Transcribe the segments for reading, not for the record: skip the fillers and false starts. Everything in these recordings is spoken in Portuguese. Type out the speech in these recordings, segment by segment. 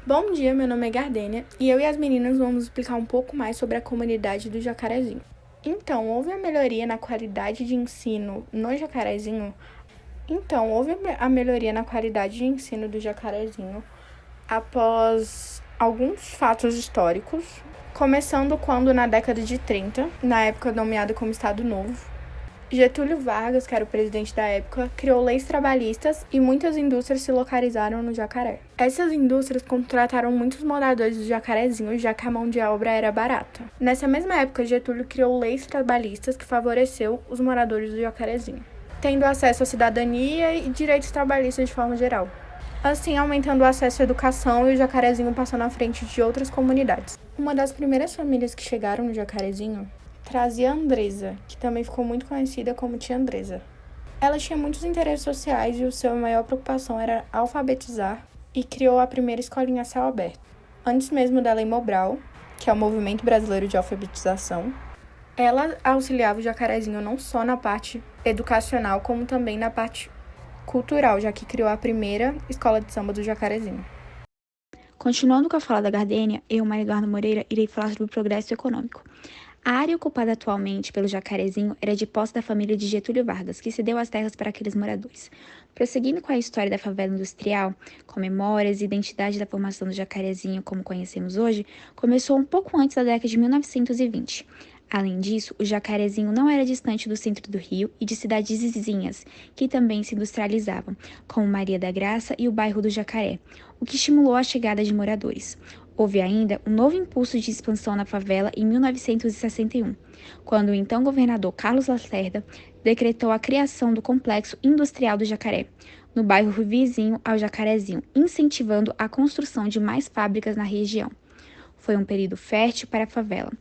Bom dia, meu nome é Gardênia e eu e as meninas vamos explicar um pouco mais sobre a comunidade do Jacarezinho. Então, houve a melhoria na qualidade de ensino no Jacarezinho? Houve a melhoria na qualidade de ensino do Jacarezinho após alguns fatos históricos, começando quando, na década de 30, na época nomeada como Estado Novo, Getúlio Vargas, que era o presidente da época, criou leis trabalhistas e muitas indústrias se localizaram no Jacaré. Essas indústrias contrataram muitos moradores do Jacarezinho, já que a mão de obra era barata. Nessa mesma época, Getúlio criou leis trabalhistas que favoreceu os moradores do Jacarezinho, tendo acesso à cidadania e direitos trabalhistas de forma geral, assim aumentando o acesso à educação e o Jacarezinho passando à frente de outras comunidades. Uma das primeiras famílias que chegaram no Jacarezinho trazia a Andresa, que também ficou muito conhecida como Tia Andresa. Ela tinha muitos interesses sociais e sua maior preocupação era alfabetizar e criou a primeira escolinha a céu aberto. Antes mesmo da Lei Mobral, que é o Movimento Brasileiro de Alfabetização, ela auxiliava o Jacarezinho não só na parte educacional, como também na parte cultural, já que criou a primeira escola de samba do Jacarezinho. Continuando com a fala da Gardênia, eu, Maria Eduarda Moreira, irei falar sobre o progresso econômico. A área ocupada atualmente pelo Jacarezinho era de posse da família de Getúlio Vargas, que cedeu as terras para aqueles moradores. Prosseguindo com a história da favela industrial, com memórias e identidade da formação do Jacarezinho como conhecemos hoje, começou um pouco antes da década de 1920. Além disso, o Jacarezinho não era distante do centro do Rio e de cidades vizinhas, que também se industrializavam, como Maria da Graça e o bairro do Jacaré, o que estimulou a chegada de moradores. Houve ainda um novo impulso de expansão na favela em 1961, quando o então governador Carlos Lacerda decretou a criação do Complexo Industrial do Jacaré, no bairro vizinho ao Jacarezinho, incentivando a construção de mais fábricas na região. Foi um período fértil para a favela.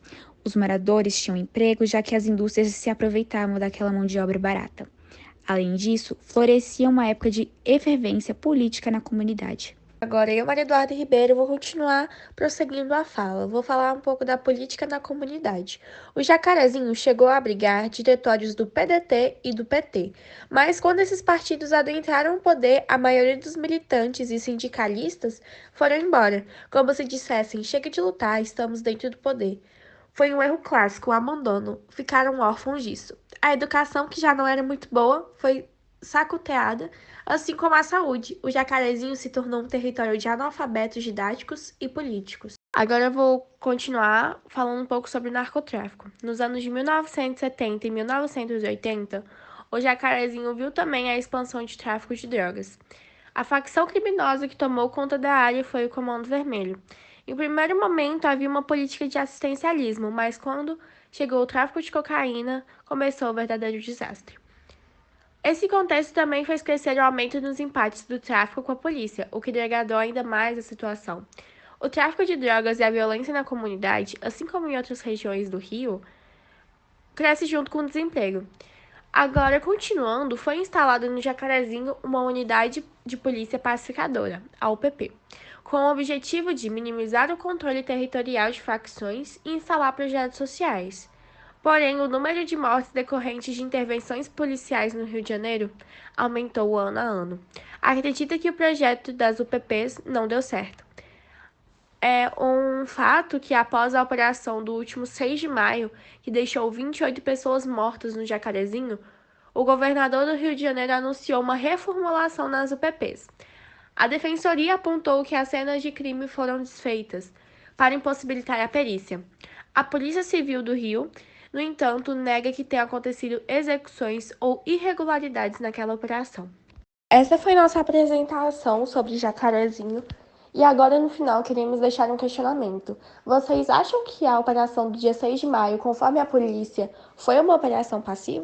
Os moradores tinham emprego, já que as indústrias se aproveitavam daquela mão de obra barata. Além disso, florescia uma época de efervescência política na comunidade. Agora, eu, Maria Eduarda Ribeiro, vou continuar prosseguindo a fala. Vou falar um pouco da política na comunidade. O Jacarezinho chegou a abrigar diretórios do PDT e do PT, mas quando esses partidos adentraram o poder, a maioria dos militantes e sindicalistas foram embora, como se dissessem: chega de lutar, estamos dentro do poder. Foi um erro clássico, o abandono. Ficaram órfãos disso. A educação, que já não era muito boa, foi sacoteada, assim como a saúde. O Jacarezinho se tornou um território de analfabetos didáticos e políticos. Agora eu vou continuar falando um pouco sobre o narcotráfico. Nos anos de 1970 e 1980, o Jacarezinho viu também a expansão de tráfico de drogas. A facção criminosa que tomou conta da área foi o Comando Vermelho. Em primeiro momento, havia uma política de assistencialismo, mas quando chegou o tráfico de cocaína, começou o verdadeiro desastre. Esse contexto também fez crescer o aumento nos empates do tráfico com a polícia, o que degradou ainda mais a situação. O tráfico de drogas e a violência na comunidade, assim como em outras regiões do Rio, cresce junto com o desemprego. Agora, continuando, foi instalada no Jacarezinho uma unidade de polícia pacificadora, a UPP, com o objetivo de minimizar o controle territorial de facções e instalar projetos sociais. Porém, o número de mortes decorrentes de intervenções policiais no Rio de Janeiro aumentou ano a ano. Acredita que o projeto das UPPs não deu certo. É um fato que, após a operação do último 6 de maio, que deixou 28 pessoas mortas no Jacarezinho, o governador do Rio de Janeiro anunciou uma reformulação nas UPPs. A defensoria apontou que as cenas de crime foram desfeitas para impossibilitar a perícia. A Polícia Civil do Rio, no entanto, nega que tenha acontecido execuções ou irregularidades naquela operação. Essa foi nossa apresentação sobre Jacarezinho. E agora, no final, queremos deixar um questionamento. Vocês acham que a operação do dia 6 de maio, conforme a polícia, foi uma operação passiva?